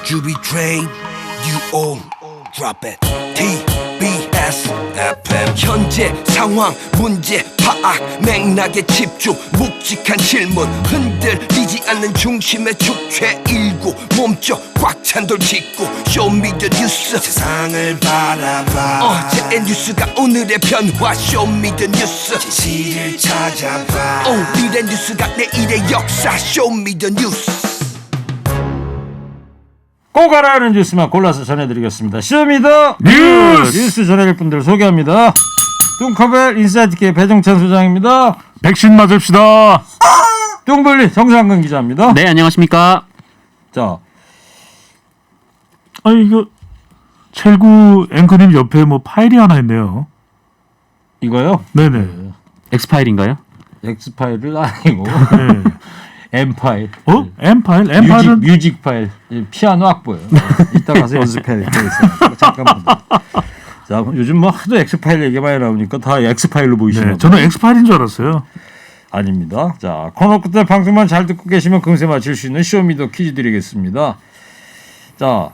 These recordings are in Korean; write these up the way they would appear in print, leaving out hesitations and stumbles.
Juby train, you all drop it. TBS FM. 현재 상황, 문제 파악, 맥락에 집중, 묵직한 질문, 흔들리지 않는 중심의 축 최일구, 몸쪽 꽉 찬 돌직구, 쇼미더 뉴스 세상을 바라봐. 어제의 뉴스가 오늘의 변화, 쇼미더 뉴스 진실을 찾아봐. 오늘의 뉴스가 내일의 역사, 쇼미더 뉴스. 꼭 알아야 하는 뉴스만 골라서 전해드리겠습니다. 쇼미더 뉴스 전해드릴 분들 소개합니다. 뚱커벨 인사이트K 배정찬 소장입니다. 백신 맞읍시다. 뚱블리 정상근 기자입니다. 네, 안녕하십니까. 자, 이거 첼구 앵커님 옆에 뭐 파일이 하나 있네요. 이거요? 네네. 엑스파일인가요? X파일은 아니고 네. M파일. M 파일? M 파일은 뮤직 파일. 피아노 악보예요. 이따 가서 연습해야 되겠어요. 잠깐만. 자, 요즘 뭐 하도 X파일 얘기 많이 나오니까 다 X파일로 보이시나요? 네, 저는 X 파일인 줄 알았어요. 아닙니다. 자, 코너 끝에 방송만 잘 듣고 계시면 금세 맞힐 수 있는 쇼미더 퀴즈 드리겠습니다. 자,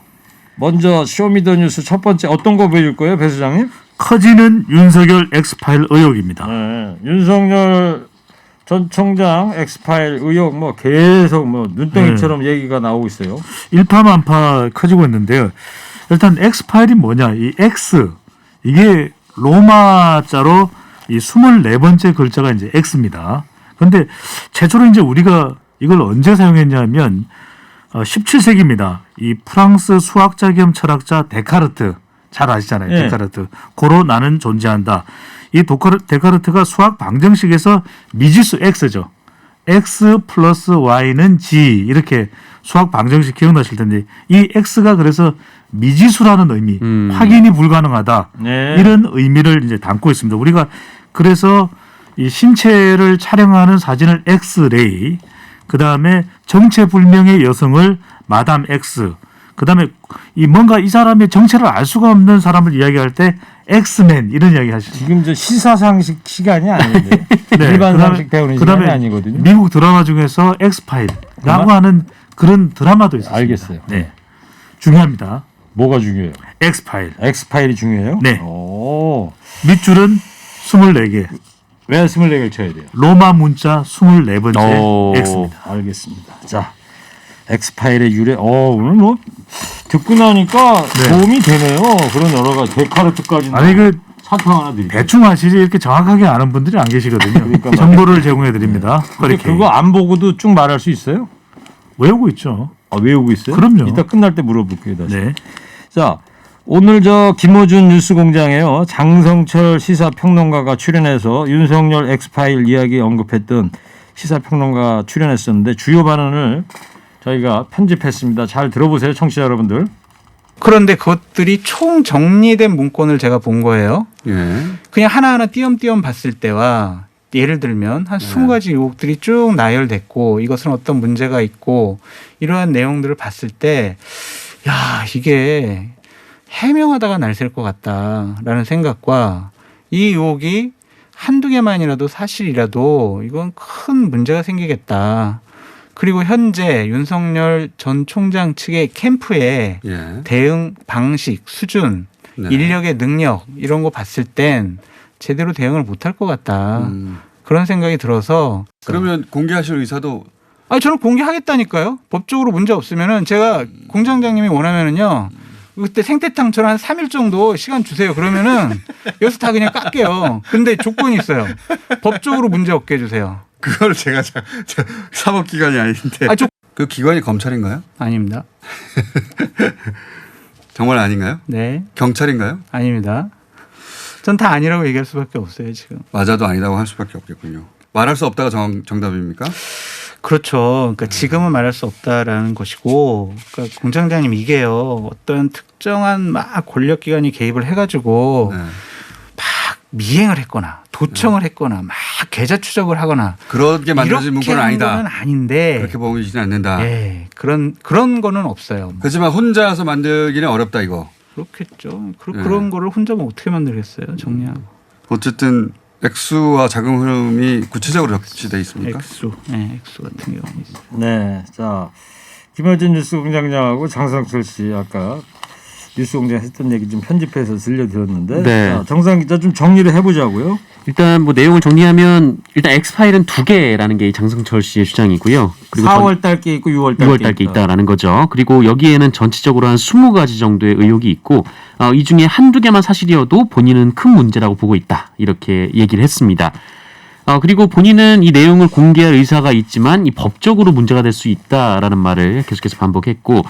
먼저 쇼미더 뉴스 첫 번째 어떤 거 보여줄 거예요, 배 소장님? 커지는 윤석열 X 파일 의혹입니다. 네, 윤석열 전 총장 X파일 의혹 뭐 계속 뭐 눈덩이처럼 얘기가 나오고 있어요. 일파만파 커지고 있는데요. 일단 X 파일이 뭐냐? 이 X 이게 로마자로 이 24번째 글자가 이제 X입니다. 그런데 최초로 이제 우리가 이걸 언제 사용했냐면 17세기입니다. 이 프랑스 수학자 겸 철학자 데카르트 잘 아시잖아요. 네. 데카르트. 고로 나는 존재한다. 이 데카르트가 수학 방정식에서 미지수 X죠. X 플러스 Y는 G 이렇게 수학 방정식 기억나실 텐데 이 X가 그래서 미지수라는 의미, 확인이 불가능하다 네. 이런 의미를 이제 담고 있습니다. 우리가 그래서 이 신체를 촬영하는 사진을 엑스레이, 그 다음에 정체불명의 여성을 마담 X, 그 다음에 이 뭔가 이 사람의 정체를 알 수가 없는 사람을 이야기할 때 엑스맨 이런 이야기 하시죠. 지금 저 시사상식 시간이 아닌데 네, 일반 그다음에- 상식 배우는 시간이 아니거든요. 미국 드라마 중에서 엑스파일이라고 하는 그런 드라마도 있습니다. 알겠어요. 네, 중요합니다. 뭐가 중요해요? 엑스파일. X파일이 중요해요? 네. 오. 밑줄은 24개. 왜 24개를 쳐야 돼요? 로마 문자 24번째 오. X입니다. 알겠습니다. 자, X파일의 유래. 오늘 뭐 듣고 나니까 네. 도움이 되네요. 그런 여러 가지 데카르트까지. 아니 그 사탕 하나 드릴게요. 대충 하시지 이렇게 정확하게 아는 분들이 안 계시거든요. 그러니까 정보를 제공해 드립니다. 근데 그거 안 보고도 쭉 말할 수 있어요? 외우고 있죠. 아, 외우고 있어요? 그럼요. 이따 끝날 때 물어볼게요. 다시. 네. 자, 오늘 저 김어준 뉴스공장에요. 장성철 시사평론가가 출연해서 윤석열 X파일 이야기 언급했던 시사평론가 출연했었는데 주요 발언을 저희가 편집했습니다. 잘 들어보세요, 청취자 여러분들. 그런데 그것들이 총 정리된 문건을 제가 본 거예요. 예. 그냥 하나하나 띄엄띄엄 봤을 때와 예를 들면 한 20가지 의혹들이 쭉 나열됐고 이것은 어떤 문제가 있고 이러한 내용들을 봤을 때 야, 이게 해명하다가 날샐 것 같다라는 생각과 이 의혹이 한두 개만이라도 사실이라도 이건 큰 문제가 생기겠다. 그리고 현재 윤석열 전 총장 측의 캠프의 예. 대응 방식, 수준, 네. 인력의 능력 이런 거 봤을 땐 제대로 대응을 못할 것 같다. 그런 생각이 들어서 그러면 공개하실 의사도 저는 공개하겠다니까요. 법적으로 문제 없으면은 제가 공장장님이 원하면은요. 그때 생태탕처럼 한 3일 정도 시간 주세요. 그러면은 여기서 다 그냥 깎게요. 근데 조건이 있어요. 법적으로 문제 없게 해주세요. 그걸 제가 사법기관이 아닌데 그 기관이 검찰인가요? 아닙니다. 정말 아닌가요? 네, 경찰인가요? 아닙니다. 전 다 아니라고 얘기할 수밖에 없어요 지금. 맞아도 아니라고 할 수밖에 없겠군요. 말할 수 없다가 정답입니까? 그렇죠. 그러니까 지금은 말할 수 없다라는 것이고, 그러니까 공장장님 이게요 어떤 특정한 막 권력기관이 개입을 해가지고 네. 막 미행을 했거나 도청을 했거나 막 계좌 추적을 하거나 그렇게 만들어진 이렇게 문건은 한 아니다. 거는 아닌데, 그렇게 보이지는 않는다. 예, 그런 거는 없어요. 그렇지만 혼자서 만들기는 어렵다 이거. 그렇겠죠. 네. 그런 거를 혼자만 어떻게 만들겠어요, 정리하고. 어쨌든 액수와 자금 흐름이 구체적으로 적시돼 있습니까? 액수, 네, 액수 같은 경우는 있어요. 네, 자 김어준 뉴스공장장하고 장성철 씨 아까 뉴스공장 했던 얘기 좀 편집해서 들려드렸는데 네. 자, 정상 기자 좀 정리를 해보자고요. 일단 뭐 내용을 정리하면 일단 엑스파일은 2개라는 게 장성철 씨의 주장이고요. 그리고 4월 달 게 있고 6월 6월 게 있다라는 거죠. 그리고 여기에는 전체적으로 한 20가지 정도의 의혹이 있고 이 중에 한두 개만 사실이어도 본인은 큰 문제라고 보고 있다. 이렇게 얘기를 했습니다. 그리고 본인은 이 내용을 공개할 의사가 있지만 이 법적으로 문제가 될 수 있다라는 말을 계속해서 반복했고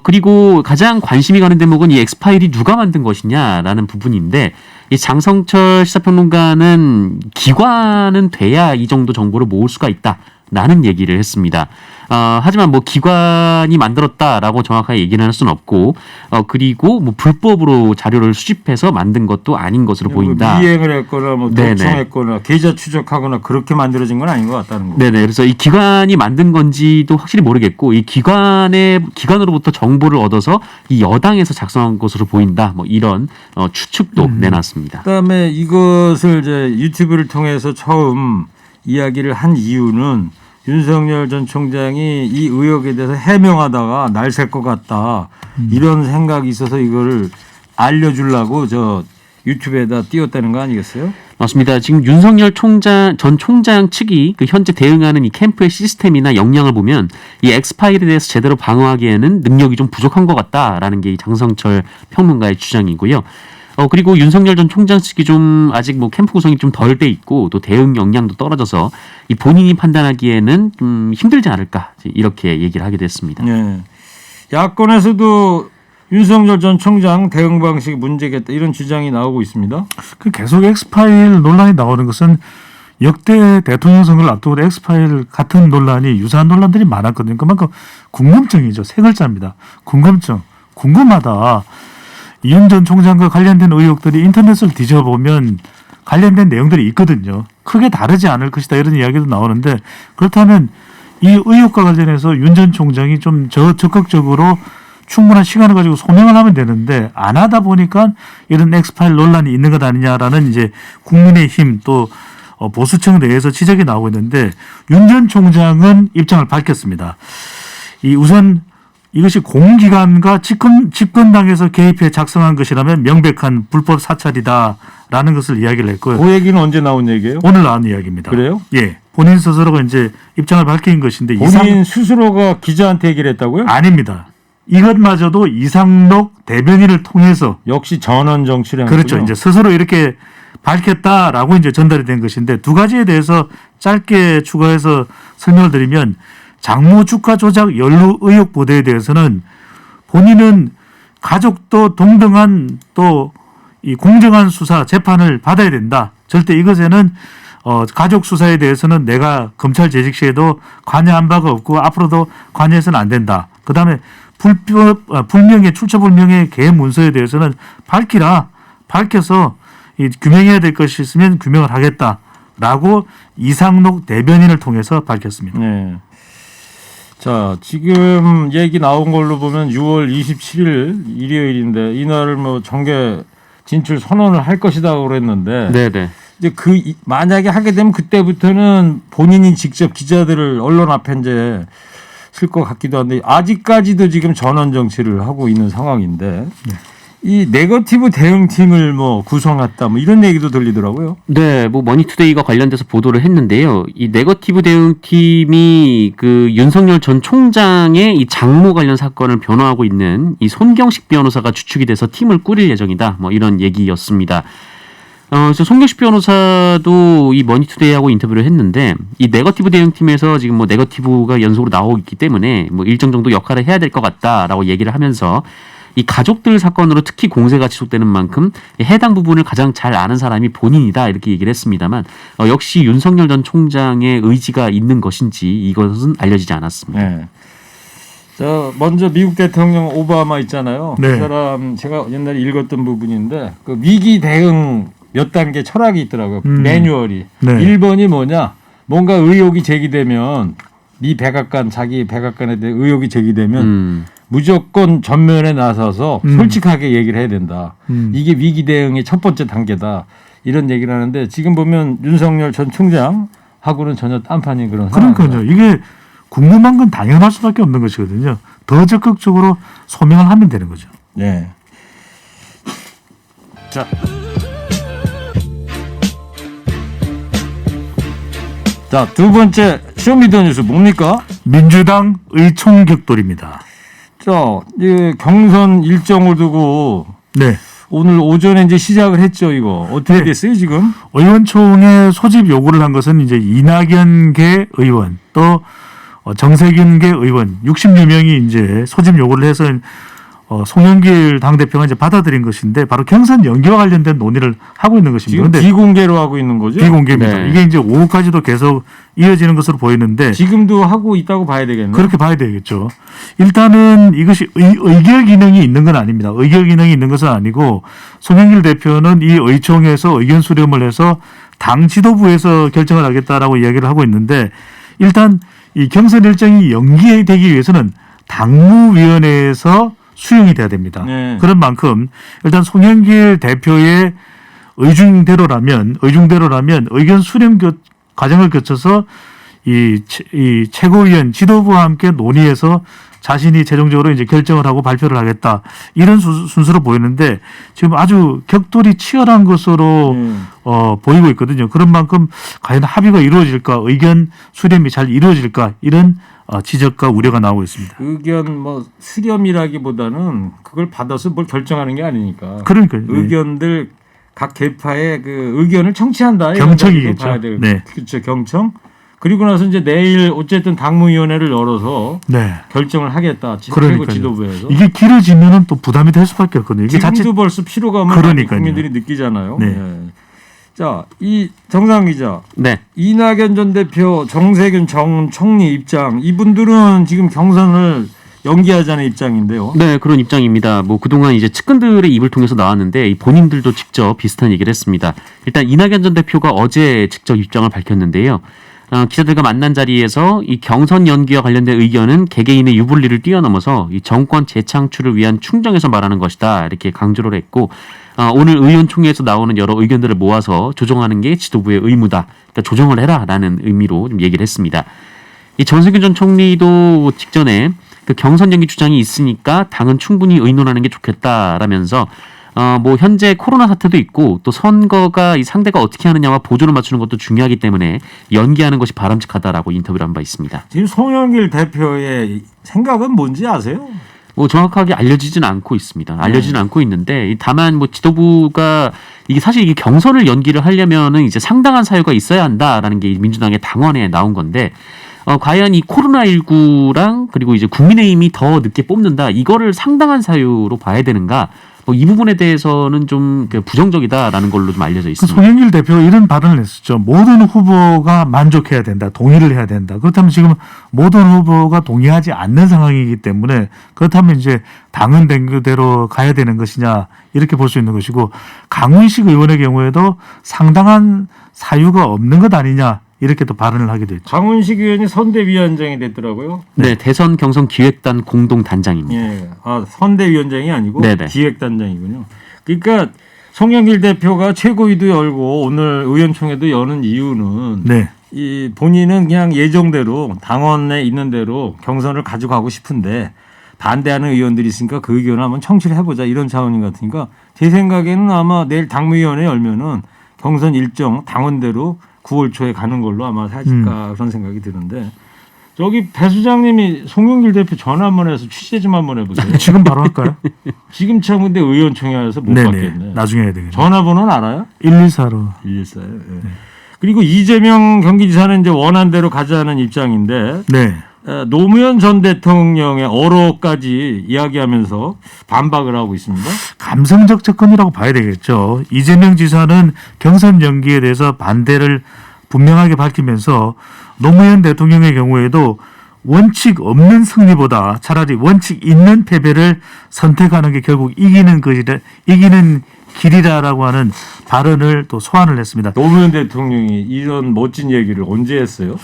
그리고 가장 관심이 가는 대목은 이 엑스파일이 누가 만든 것이냐라는 부분인데 이 장성철 시사평론가는 기관은 돼야 이 정도 정보를 모을 수가 있다라는 얘기를 했습니다. 하지만 뭐 기관이 만들었다라고 정확하게 얘기는 할 수는 없고 그리고 뭐 불법으로 자료를 수집해서 만든 것도 아닌 것으로 보인다. 미행을 했거나 뭐 네네. 도청했거나 계좌 추적하거나 그렇게 만들어진 건 아닌 것 같다는 거. 네네. 그래서 이 기관이 만든 건지도 확실히 모르겠고 이 기관으로부터 정보를 얻어서 이 여당에서 작성한 것으로 보인다. 뭐 이런 추측도 내놨습니다. 그다음에 이것을 이제 유튜브를 통해서 처음 이야기를 한 이유는 윤석열 전 총장이 이 의혹에 대해서 해명하다가 날 셀 것 같다 이런 생각이 있어서 이거를 알려주려고 저 유튜브에다 띄웠다는 거 아니겠어요? 맞습니다. 지금 윤석열 전 총장 측이 그 현재 대응하는 이 캠프의 시스템이나 역량을 보면 이 엑스파일에 대해서 제대로 방어하기에는 능력이 좀 부족한 것 같다라는 게 이 장성철 평론가의 주장이고요. 그리고 윤석열 전 총장 측이 좀 아직 뭐 캠프 구성이 좀 덜 돼 있고 또 대응 역량도 떨어져서 이 본인이 판단하기에는 좀 힘들지 않을까 이렇게 얘기를 하게 됐습니다. 네. 야권에서도 윤석열 전 총장 대응 방식이 문제겠다 이런 주장이 나오고 있습니다. 그 계속 엑스파일 논란이 나오는 것은 역대 대통령 선거를 앞두고 엑스파일 같은 논란이 유사한 논란들이 많았거든요. 그만큼 궁금증이죠. 세 글자입니다. 궁금증. 궁금하다. 이윤 전 총장과 관련된 의혹들이 인터넷을 뒤져보면 관련된 내용들이 있거든요. 크게 다르지 않을 것이다 이런 이야기도 나오는데 그렇다면 이 의혹과 관련해서 윤 전 총장이 좀 적극적으로 충분한 시간을 가지고 소명을 하면 되는데 안 하다 보니까 이런 엑스파일 논란이 있는 것 아니냐라는 이제 국민의힘 또 보수층 내에서 지적이 나오고 있는데 윤 전 총장은 입장을 밝혔습니다. 우선 이것이 공기관과 집권당에서 개입해 작성한 것이라면 명백한 불법 사찰이다라는 것을 이야기를 했고요. 그 얘기는 언제 나온 얘기예요? 오늘 나온 이야기입니다. 그래요? 예. 본인 스스로가 이제 입장을 밝힌 것인데 본인 스스로가 기자한테 얘기를 했다고요? 아닙니다. 이것마저도 이상록 대변인을 통해서 역시 전원 정치를 그렇죠. 이제 스스로 이렇게 밝혔다라고 이제 전달이 된 것인데 두 가지에 대해서 짧게 추가해서 설명을 드리면 장모 주가 조작 연루 의혹 보도에 대해서는 본인은 가족도 동등한 또 이 공정한 수사 재판을 받아야 된다. 절대 이것에는 가족 수사에 대해서는 내가 검찰 재직 시에도 관여한 바가 없고 앞으로도 관여해서는 안 된다. 그다음에 불명예 출처 불명예 개 문서에 대해서는 밝혀서 규명해야 될 것이 있으면 규명을 하겠다라고 이상록 대변인을 통해서 밝혔습니다. 네. 자, 지금 얘기 나온 걸로 보면 6월 27일 일요일인데 이날을 뭐 정계 진출 선언을 할 것이라고 그랬는데 네네. 이제 만약에 하게 되면 그때부터는 본인이 직접 기자들을 언론 앞에 이제 쓸 것 같기도 한데 아직까지도 지금 전원 정치를 하고 있는 상황인데 이 네거티브 대응팀을 뭐 구성했다 뭐 이런 얘기도 들리더라고요. 네, 뭐 머니투데이가 관련돼서 보도를 했는데요. 이 네거티브 대응팀이 그 윤석열 전 총장의 이 장모 관련 사건을 변호하고 있는 이 손경식 변호사가 주축이 돼서 팀을 꾸릴 예정이다. 뭐 이런 얘기였습니다. 그래서 손경식 변호사도 이 머니투데이하고 인터뷰를 했는데 이 네거티브 대응팀에서 지금 뭐 네거티브가 연속으로 나오고 있기 때문에 뭐 일정 정도 역할을 해야 될 것 같다라고 얘기를 하면서 이 가족들 사건으로 특히 공세가 지속되는 만큼 해당 부분을 가장 잘 아는 사람이 본인이다 이렇게 얘기를 했습니다만 역시 윤석열 전 총장의 의지가 있는 것인지 이것은 알려지지 않았습니다. 네. 자, 먼저 미국 대통령 오바마 있잖아요. 네. 그 사람 제가 옛날에 읽었던 부분인데 그 위기 대응 몇 단계 철학이 있더라고요. 매뉴얼이. 네. 1번이 뭐냐? 뭔가 의혹이 제기되면 미 백악관 자기 백악관에 대해 의혹이 제기되면 무조건 전면에 나서서 솔직하게 얘기를 해야 된다. 이게 위기 대응의 첫 번째 단계다. 이런 얘기를 하는데 지금 보면 윤석열 전 총장하고는 전혀 딴판인 그런 상황입니다. 그러니까요. 이게 궁금한 건 당연할 수밖에 없는 것이거든요. 더 적극적으로 소명을 하면 되는 거죠. 네. 자. 자, 두 번째 쇼미더뉴스 뭡니까? 민주당 의총격돌입니다. 자, 이 경선 일정을 두고 네. 오늘 오전에 이제 시작을 했죠, 이거. 어떻게 네. 됐어요, 지금? 의원총회 소집 요구를 한 것은 이제 이낙연계 의원 또 정세균계 의원 60여 명이 이제 소집 요구를 해서 송영길 당대표가 이제 받아들인 것인데 바로 경선 연기와 관련된 논의를 하고 있는 것입니다. 지금 그런데 비공개로 하고 있는 거죠? 비공개입니다. 네. 이게 이제 오후까지도 계속 이어지는 것으로 보이는데 지금도 하고 있다고 봐야 되겠네요. 그렇게 봐야 되겠죠. 일단은 이것이 의결 기능이 있는 건 아닙니다. 의결 기능이 있는 것은 아니고 송영길 대표는 이 의총에서 의견 수렴을 해서 당 지도부에서 결정을 하겠다라고 이야기를 하고 있는데 일단 이 경선 일정이 연기되기 위해서는 당무위원회에서 수용이 돼야 됩니다. 네. 그런 만큼 일단 송영길 대표의 의중대로라면 의견 수렴 과정을 거쳐서 이 최고위원 지도부와 함께 논의해서 자신이 최종적으로 이제 결정을 하고 발표를 하겠다 이런 순서로 보이는데 지금 아주 격돌이 치열한 것으로 보이고 있거든요. 그런 만큼 과연 합의가 이루어질까, 의견 수렴이 잘 이루어질까 이런 지적과 우려가 나오고 있습니다. 의견 뭐 수렴이라기보다는 그걸 받아서 뭘 결정하는 게 아니니까. 그러니까요. 의견들 각 계파의 그 의견을 청취한다. 경청이겠죠. 봐야 되겠죠. 네. 그렇죠. 경청. 그리고 나서 이제 내일 어쨌든 당무위원회를 열어서 네. 결정을 하겠다. 최고 그러니까요. 지도부에서. 이게 길어지면은 또 부담이 될 수밖에 없거든요. 이게 지금도 자칫 벌써 피로감을 그러니까요. 국민들이 느끼잖아요. 네. 네. 자, 이 정상 기자, 네. 이낙연 전 대표, 정세균 전 총리 입장, 이분들은 지금 경선을 연기하자는 입장인데요. 네, 그런 입장입니다. 뭐 그동안 이제 측근들의 입을 통해서 나왔는데 이 본인들도 직접 비슷한 얘기를 했습니다. 일단 이낙연 전 대표가 어제 직접 입장을 밝혔는데요. 기자들과 만난 자리에서 이 경선 연기와 관련된 의견은 개개인의 유불리를 뛰어넘어서 이 정권 재창출을 위한 충정에서 말하는 것이다 이렇게 강조를 했고 오늘 의원총회에서 나오는 여러 의견들을 모아서 조정하는 게 지도부의 의무다. 그러니까 조정을 해라라는 의미로 좀 얘기를 했습니다. 이 정세균 전 총리도 직전에 그 경선 연기 주장이 있으니까 당은 충분히 의논하는 게 좋겠다라면서 뭐 현재 코로나 사태도 있고 또 선거가 이 상대가 어떻게 하느냐와 보조를 맞추는 것도 중요하기 때문에 연기하는 것이 바람직하다라고 인터뷰를 한 바 있습니다. 지금 송영길 대표의 생각은 뭔지 아세요? 뭐 정확하게 알려지진 않고 있습니다. 알려지진 않고 있는데 다만 뭐 지도부가 이게 사실 이게 경선을 연기를 하려면은 이제 상당한 사유가 있어야 한다라는 게 민주당의 당원에 나온 건데 과연 이 코로나19랑 그리고 이제 국민의힘이 더 늦게 뽑는다 이거를 상당한 사유로 봐야 되는가? 뭐 이 부분에 대해서는 좀 부정적이다라는 걸로 좀 알려져 있습니다. 송영길 대표가 이런 발언을 했었죠. 모든 후보가 만족해야 된다. 동의를 해야 된다. 그렇다면 지금 모든 후보가 동의하지 않는 상황이기 때문에 그렇다면 이제 당은 된 그대로 가야 되는 것이냐 이렇게 볼 수 있는 것이고 강훈식 의원의 경우에도 상당한 사유가 없는 것 아니냐 이렇게 또 발언을 하게 됐죠. 강훈식 의원이 선대위원장이 됐더라고요. 네, 대선 경선 기획단 공동 단장입니다. 예, 선대위원장이 아니고 네네. 기획단장이군요. 그러니까 송영길 대표가 최고위도 열고 오늘 의원총회도 여는 이유는 네. 이 본인은 그냥 예정대로 당원에 있는 대로 경선을 가져가고 싶은데 반대하는 의원들이 있으니까 그 의견을 한번 청취를 해보자 이런 차원인 것 같으니까 제 생각에는 아마 내일 당무위원회 열면은 경선 일정 당원대로 9월 초에 가는 걸로 아마 하실까 그런 생각이 드는데 저기 배 수장님이 송영길 대표 전화 한번 해서 취재 좀 한번 해보세요. 지금 바로 할까요? 지금 참 근데 의원총회에서 못 네네. 받겠네. 나중에 해야 되겠네요. 전화번호는 알아요? 114로. 114요. 예. 그리고 이재명 경기지사는 이제 원안대로 가자는 입장인데 네. 노무현 전 대통령의 어로까지 이야기하면서 반박을 하고 있습니다. 감성적 접근이라고 봐야 되겠죠. 이재명 지사는 경선 연기에 대해서 반대를 분명하게 밝히면서 노무현 대통령의 경우에도 원칙 없는 승리보다 차라리 원칙 있는 패배를 선택하는 게 결국 이기는 길이라라고 하는 발언을 또 소환을 했습니다. 노무현 대통령이 이런 멋진 얘기를 언제 했어요?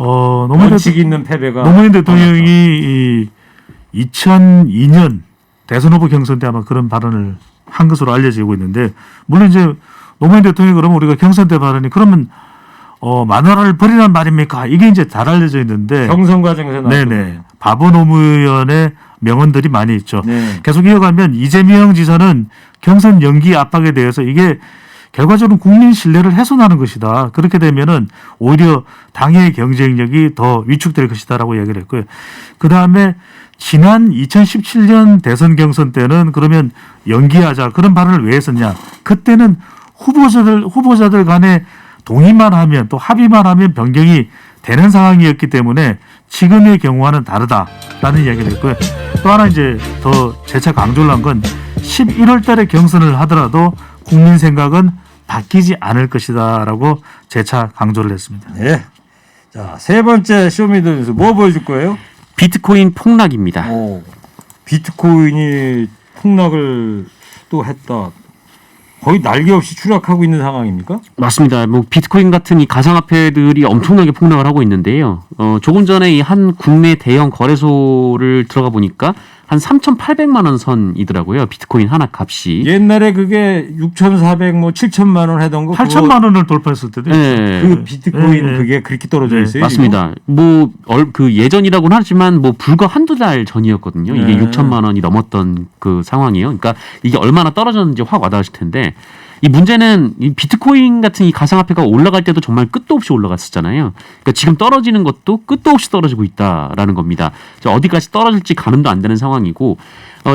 원칙 있는 패배가 노무현 대통령이 2002년 대선 후보 경선 때 아마 그런 발언을 한 것으로 알려지고 있는데 물론 이제 노무현 대통령이 그러면 우리가 경선 때 발언이 그러면 마누라를 버리란 말입니까? 이게 이제 잘 알려져 있는데 경선 과정에서 나왔던 네네. 바보 노무현의 명언들이 많이 있죠. 네. 계속 이어가면 이재명 지사는 경선 연기 압박에 대해서 이게 결과적으로 국민 신뢰를 훼손하는 것이다. 그렇게 되면은 오히려 당의 경쟁력이 더 위축될 것이다라고 이야기를 했고요. 그 다음에 지난 2017년 대선 경선 때는 그러면 연기하자 그런 발언을 왜 했었냐? 그때는 후보자들 간에 동의만 하면 또 합의만 하면 변경이 되는 상황이었기 때문에 지금의 경우와는 다르다라는 이야기를 했고요. 또 하나 이제 더 재차 강조를 한 건 11월 달에 경선을 하더라도 국민 생각은 바뀌지 않을 것이다라고 재차 강조를 했습니다. 네. 자, 세 번째 쇼미더뉴스 뭐 보여줄 거예요? 비트코인 폭락입니다. 비트코인이 폭락을 또 했다. 거의 날개 없이 추락하고 있는 상황입니까? 맞습니다. 뭐 비트코인 같은 이 가상화폐들이 엄청나게 폭락을 하고 있는데요. 조금 전에 이 한 국내 대형 거래소를 들어가 보니까 한 3,800만 원 선이더라고요. 비트코인 하나 값이. 옛날에 그게 6,400, 뭐 7천만 원 하던 거 8천만 원을 돌파했을 때도 네. 그 비트코인 그게 그렇게 떨어져 있어요. 맞습니다. 뭐 그 예전이라고는 하지만 뭐 불과 한두 달 전이었거든요. 이게 네. 6천만 원이 넘었던 그 상황이에요. 그러니까 이게 얼마나 떨어졌는지 확 와닿으실 텐데 이 문제는 이 비트코인 같은 이 가상화폐가 올라갈 때도 정말 끝도 없이 올라갔었잖아요. 그러니까 지금 떨어지는 것도 끝도 없이 떨어지고 있다라는 겁니다. 어디까지 떨어질지 가늠도 안 되는 상황이고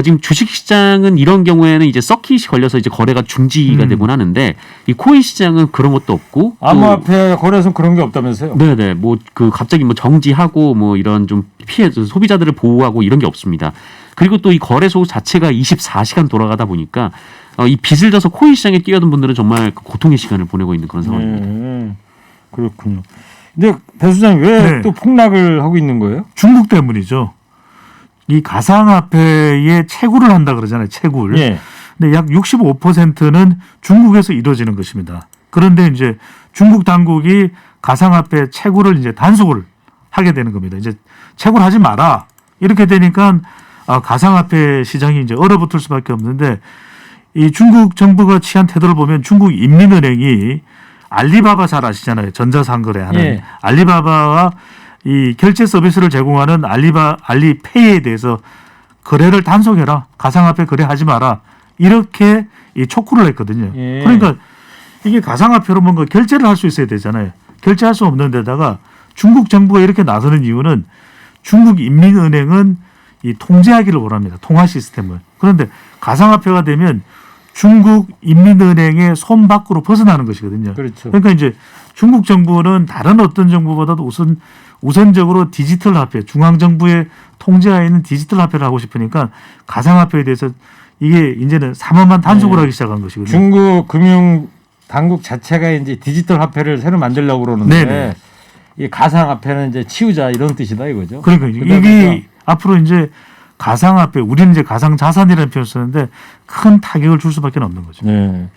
지금 주식시장은 이런 경우에는 이제 서킷이 걸려서 이제 거래가 중지가 되곤 하는데 이 코인 시장은 그런 것도 없고 암호화폐 거래소는 그런 게 없다면서요? 네네 뭐 그 갑자기 뭐 정지하고 뭐 이런 좀 피해 소비자들을 보호하고 이런 게 없습니다. 그리고 또 이 거래소 자체가 24시간 돌아가다 보니까 이 빚을 져서 코인 시장에 뛰어든 분들은 정말 고통의 시간을 보내고 있는 그런 상황입니다. 그렇군요. 근데 배 수장님 왜 또 폭락을 하고 있는 거예요? 중국 때문이죠. 이 가상화폐에 채굴을 한다 그러잖아요. 채굴. 예. 근데 약 65%는 중국에서 이루어지는 것입니다. 그런데 이제 중국 당국이 가상화폐 채굴을 이제 단속을 하게 되는 겁니다. 이제 채굴하지 마라. 이렇게 되니까 가상화폐 시장이 이제 얼어붙을 수밖에 없는데 이 중국 정부가 취한 태도를 보면 중국 인민은행이 알리바바 잘 아시잖아요. 전자상거래 하는 예. 알리바바와 이 결제 서비스를 제공하는 알리페이에 대해서 거래를 단속해라. 가상화폐 거래하지 마라. 이렇게 이 촉구를 했거든요. 예. 그러니까 이게 가상화폐로 뭔가 결제를 할 수 있어야 되잖아요. 결제할 수 없는 데다가 중국 정부가 이렇게 나서는 이유는 중국 인민은행은 이 통제하기를 원합니다. 통화 시스템을. 그런데 가상화폐가 되면 중국 인민은행의 손 밖으로 벗어나는 것이거든요. 그렇죠. 그러니까 이제 중국 정부는 다른 어떤 정부보다도 우선적으로 디지털 화폐, 중앙 정부의 통제하에 있는 디지털 화폐를 하고 싶으니까 가상화폐에 대해서 이게 이제는 삼엄한 단속을 하기 시작한 것이거든요. 중국 금융 당국 자체가 이제 디지털 화폐를 새로 만들려고 그러는데 네네. 이 가상화폐는 이제 치우자 이런 뜻이다 이거죠. 그러니까 이게 앞으로 이제 가상화폐, 우리는 이제 가상자산이라는 표현을 쓰는데 큰 타격을 줄 수밖에 없는 거죠. 네.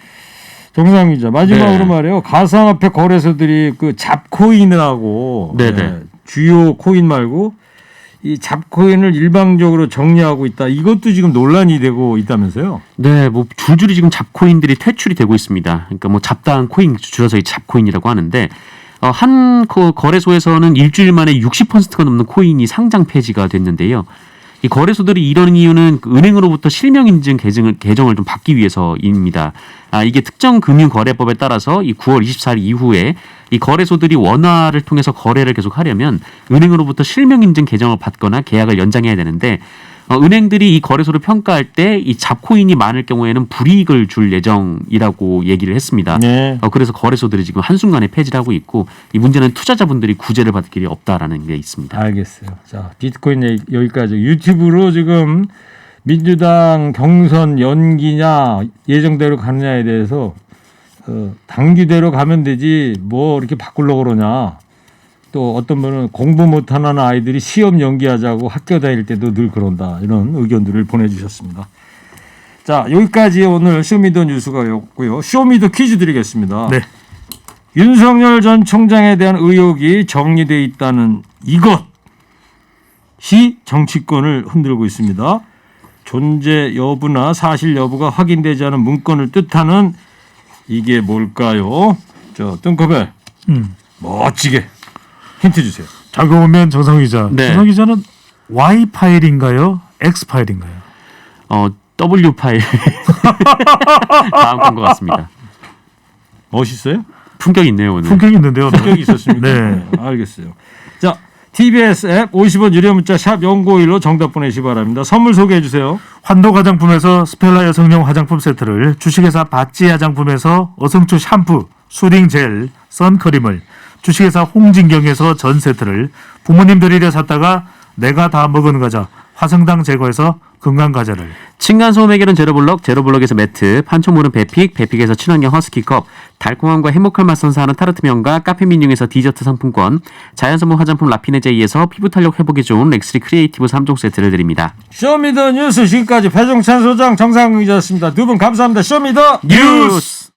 정상 기자 마지막으로 말이에요. 가상화폐 거래소들이 그 잡코인이라고 네네. 주요 코인 말고 이 잡코인을 일방적으로 정리하고 있다. 이것도 지금 논란이 되고 있다면서요? 네, 뭐 줄줄이 지금 잡코인들이 퇴출이 되고 있습니다. 그러니까 뭐 잡다한 코인 줄여서 이 잡코인이라고 하는데 한 거래소에서는 일주일 만에 60%가 넘는 코인이 상장 폐지가 됐는데요. 이 거래소들이 이런 이유는 은행으로부터 실명 인증 계정을 좀 받기 위해서입니다. 이게 특정 금융거래법에 따라서 이 9월 24일 이후에 이 거래소들이 원화를 통해서 거래를 계속 하려면 은행으로부터 실명 인증 계정을 받거나 계약을 연장해야 되는데 은행들이 이 거래소를 평가할 때 이 잡코인이 많을 경우에는 불이익을 줄 예정이라고 얘기를 했습니다. 네. 그래서 거래소들이 지금 한순간에 폐지를 하고 있고 이 문제는 투자자분들이 구제를 받을 길이 없다라는 게 있습니다. 알겠어요. 자, 비트코인 여기까지. 유튜브로 지금 민주당 경선 연기냐 예정대로 가느냐에 대해서 당규대로 가면 되지 뭐 이렇게 바꾸려고 그러냐. 또 어떤 분은 공부 못하는 아이들이 시험 연기하자고 학교 다닐 때도 늘 그런다. 이런 의견들을 보내주셨습니다. 자, 여기까지 오늘 쇼미더 뉴스가였고요. 쇼미더 퀴즈 드리겠습니다. 네. 윤석열 전 총장에 대한 의혹이 정리되어 있다는 이것이 정치권을 흔들고 있습니다. 존재 여부나 사실 여부가 확인되지 않은 문건을 뜻하는 이게 뭘까요? 저 뜬커벨 멋지게 힌트 주세요. 자, 그러면 정상 기자. 네. 정상 기자는 Y 파일인가요? X 파일인가요? W 파일 다음 건 것 같습니다. 멋있어요? 품격 있네요 오늘. 품격이 있는데요. 품격이 있었습니까? 네. 알겠어요. 자, TBS 앱 50원 유료 문자 샵 0951로 정답 보내시기 바랍니다. 선물 소개해 주세요. 환도 화장품에서 스펠라 여성용 화장품 세트를, 주식회사 바찌 화장품에서 어성초 샴푸, 수딩 젤, 선크림을, 주식회사 홍진경에서 전 세트를, 부모님 드리려 샀다가 내가 다 먹은 과자 화성당 제거해서 건강 과자를, 층간소음 해결은 제로블럭, 제로블럭에서 매트, 판초물은 베픽, 베픽에서 친환경 허스키컵, 달콤함과 행복한 맛 선사하는 타르트면과 카페민융에서 디저트 상품권, 자연선물 화장품 라피네제이에서 피부 탄력 회복에 좋은 렉스리 크리에이티브 3종 세트를 드립니다. 쇼미더 뉴스 지금까지 배종찬 소장 정상근 기자였습니다. 두 분 감사합니다. 쇼미더 뉴스!